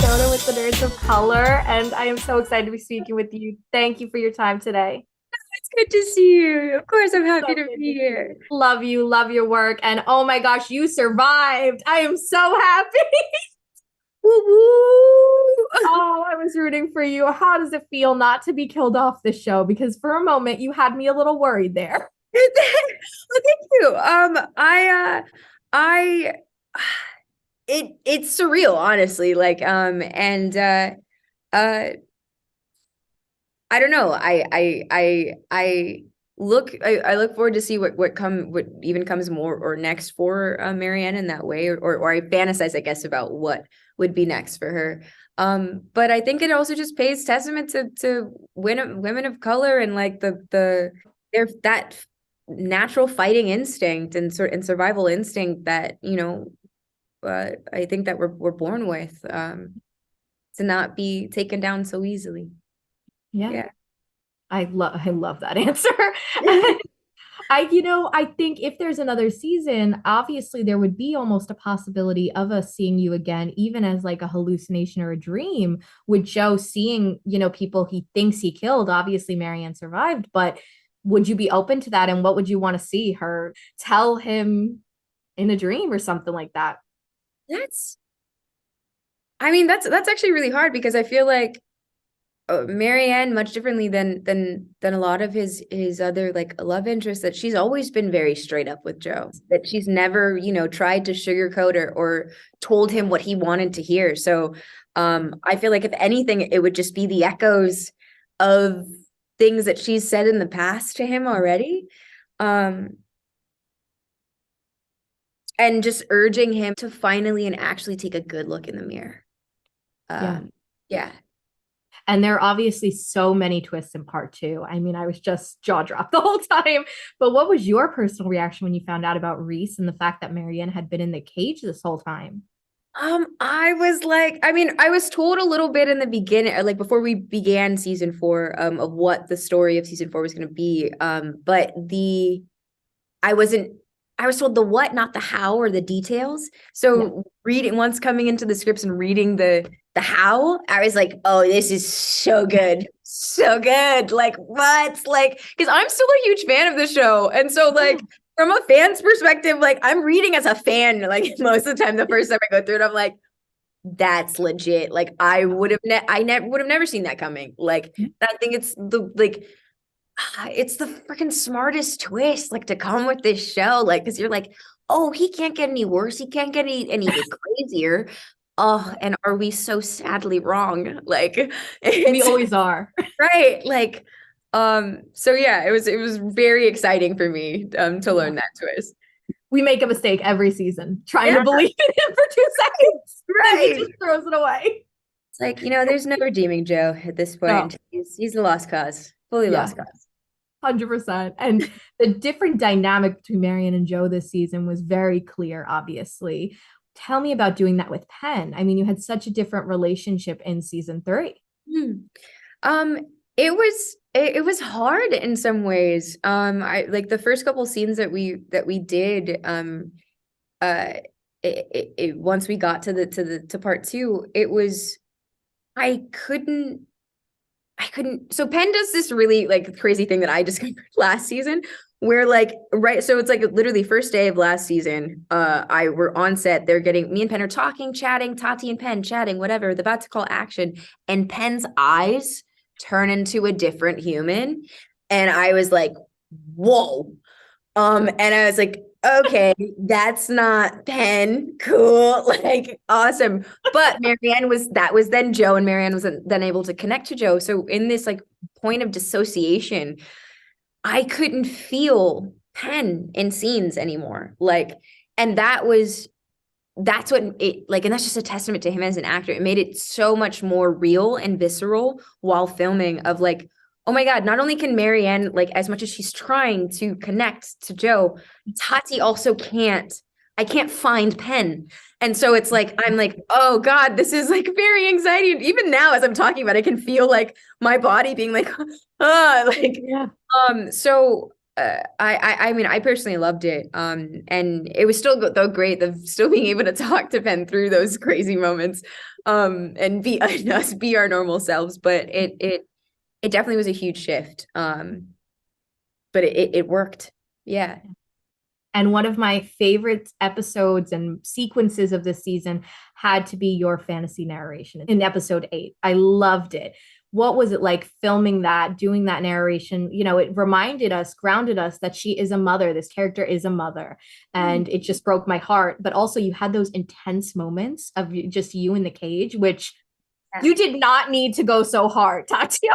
Fiona with the Nerds of Color, and I am so excited to be speaking with you. Thank you for your time today. It's good to see you. Of course, I'm happy So to good be to see here. you. Love you, love your work, and oh my gosh, you survived. I am so happy. Woo woo. Oh, I was rooting for you. How does it feel not to be killed off the show? Because for a moment, you had me a little worried there. Well, thank you. I, it's surreal, honestly. Uh, I don't know. I look forward to see what even comes more or next for Marianne in that way, or I fantasize, I guess, about what would be next for her. But I think it also just pays testament to women of color and like their that natural fighting instinct and survival instinct that I think that we're born with to not be taken down so easily. Yeah, Yeah. I love that answer. I think if there's another season, obviously there would be almost a possibility of us seeing you again, even as like a hallucination or a dream, with Joe seeing, people he thinks he killed. Obviously, Marianne survived, but would you be open to that? And what would you want to see her tell him in a dream or something like that? That's I mean, that's actually really hard because I feel like Marianne, much differently than a lot of his other like love interests, that she's always been very straight up with Joe. That she's never, tried to sugarcoat or told him what he wanted to hear. So I feel like if anything, it would just be the echoes of things that she's said in the past to him already. Um, and just urging him to finally and actually take a good look in the mirror. Yeah. Yeah. And there are obviously so many twists in part two. I mean, I was just jaw dropped the whole time. But what was your personal reaction when you found out about Reese and the fact that Marianne had been in the cage this whole time? I was like, I mean, I was told a little bit in the beginning, like before we began season four, of what the story of season four was going to be. But I wasn't, I was told the what, not the how or the details. Yeah. So reading once coming into the scripts and reading the how, I was like, oh, this is so good. So good. Like what? Like, because I'm still a huge fan of the show. And so like from a fan's perspective, like I'm reading as a fan, like most of the time, the first time I go through it, I'm like, that's legit. Like I would have I never would have never seen that coming. Like I think it's it's the freaking smartest twist, like to come with this show, like because you're like, oh, he can't get any worse, he can't get any crazier. Oh, and are we so sadly wrong? Like We it's always are. right. Like, so yeah, it was very exciting for me to Yeah. learn that twist. We make a mistake every season trying Yeah, to believe in him for 2 seconds. Then he right. just throws it away. It's like, there's no redeeming Joe at this No. point. He's a lost cause, fully Yeah. lost cause. 100%. And the different dynamic between Marion and Joe this season was very clear, obviously. Tell me about doing that with Penn. I mean, you had such a different relationship in season three. Hmm. Um, it was hard in some ways. I like the first couple scenes that we did. Uh, once we got to part two, it was I couldn't. I couldn't. So Penn does this really like crazy thing that I discovered last season, where like right. So it's like literally first day of last season. I were on set. They're getting me and Penn are talking, chatting. Tati and Penn chatting, whatever. They're about to call action, and Penn's eyes turn into a different human, and I was like, whoa. And I was like, okay, that's not Penn. Cool, like awesome. But Marianne was then Joe, and Marianne was then able to connect to Joe. So in this like point of dissociation, I couldn't feel Penn in scenes anymore. Like, and that's what it like, and that's just a testament to him as an actor. It made it so much more real and visceral while filming of like, oh my God, not only can Marianne, like as much as she's trying to connect to Joe, Tati also can't. I can't find Penn. And so it's like, I'm like, oh God, this is like very anxiety. And even now, as I'm talking about it, I can feel like my body being like, like, Yeah. so I mean, I personally loved it. And it was still though great, the still being able to talk to Ben through those crazy moments, and be us, be our normal selves. But it definitely was a huge shift. But it worked. Yeah. And one of my favorite episodes and sequences of this season had to be your fantasy narration in episode 8. I loved it. What was it like filming that, doing that narration? You know, it reminded us, grounded us that she is a mother. This character is a mother. And it just broke my heart. But also, you had those intense moments of just you in the cage, which you did not need to go so hard, Tati.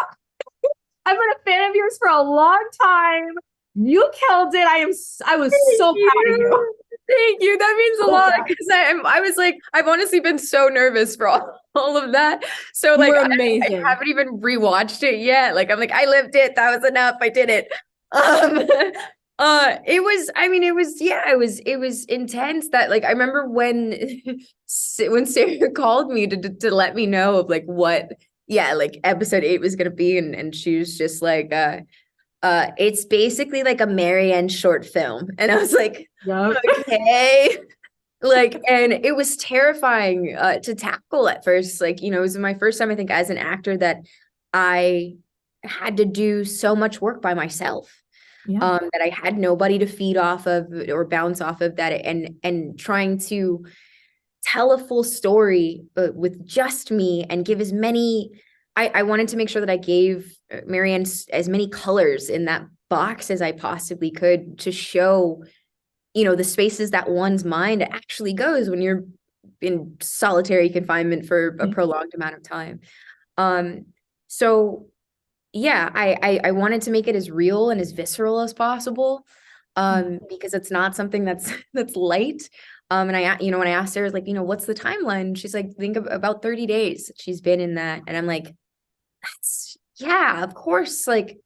I've been a fan of yours for a long time. You killed it. I was so proud of you. Thank you. That means a lot, because I was like, I've honestly been so nervous for all of that. So like, amazing. I haven't even rewatched it yet. Like, I'm like, I lived it. That was enough. I did it. It was, I mean, it was intense. That, like, I remember when Sarah called me to let me know of like what, like episode 8 was gonna be, and she was just like, it's basically like a Marienne short film. And I was like, yep. Okay. Like, and it was terrifying to tackle at first. Like, you know, it was my first time, I think, as an actor, that I had to do so much work by myself. That I had nobody to feed off of or bounce off of, that, and trying to tell a full story with just me, and give as many, I wanted to make sure that I gave Marienne as many colors in that box as I possibly could, to show, you know, the spaces that one's mind actually goes when you're in solitary confinement for a prolonged amount of time. So yeah, I wanted to make it as real and as visceral as possible, because it's not something that's light. And I, you know, when I asked her, like, you know, what's the timeline? She's like, think of about 30 days she's been in that. And I'm like, yeah, of course. Like,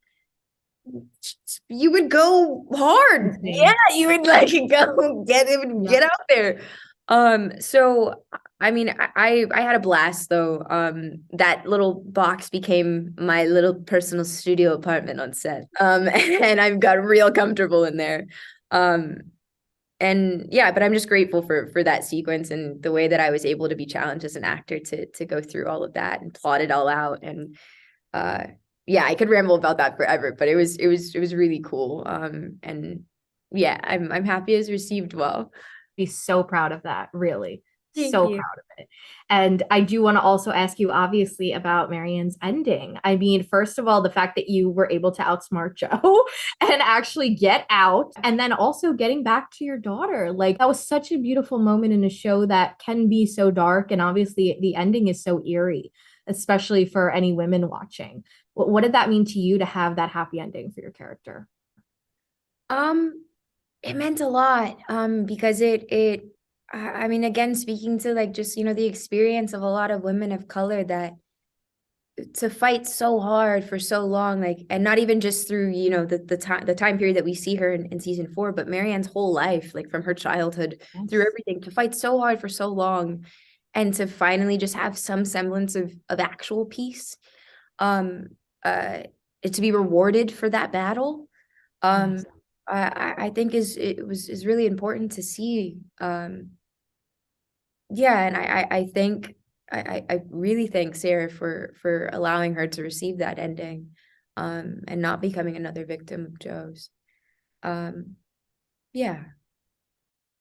you would go hard. Yeah, you would like go get out there. So I mean, I had a blast though. That little box became my little personal studio apartment on set. And I've got real comfortable in there. And yeah, but I'm just grateful for that sequence, and the way that I was able to be challenged as an actor to go through all of that and plot it all out. And yeah, I could ramble about that forever, but it was really cool. And yeah, I'm happy it's received well. Be so proud of that, really. Thank so you. proud of it. And I do want to also ask you, obviously, about Marianne's ending. I mean, first of all, the fact that you were able to outsmart Joe and actually get out, and then also getting back to your daughter. Like, that was such a beautiful moment in a show that can be so dark. And obviously, the ending is so eerie, especially for any women watching. What did that mean to you to have that happy ending for your character? It meant a lot, because I mean, again, speaking to like just, you know, the experience of a lot of women of color, that to fight so hard for so long, like, and not even just through, you know, the time period that we see her in season 4, but Marianne's whole life, like from her childhood through everything, to fight so hard for so long, and to finally just have some semblance of actual peace, to be rewarded for that battle, I think is really important to see. Yeah, and I really thank Sarah for allowing her to receive that ending, and not becoming another victim of Joe's. Yeah.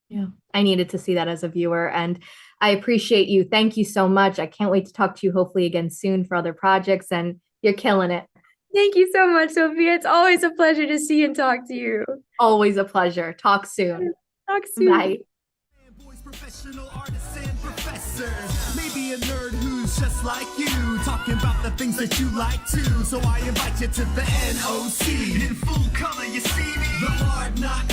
Yeah, I needed to see that as a viewer, and I appreciate you. Thank you so much. I can't wait to talk to you hopefully again soon for other projects, and you're killing it. Thank you so much, Sophia. It's always a pleasure to see and talk to you. Always a pleasure. Talk soon. Talk soon. Bye. Professional artists and professors, maybe a nerd who's just like you, talking about the things that you like too. So I invite you to the NOC. In full color, you see me, the hard knock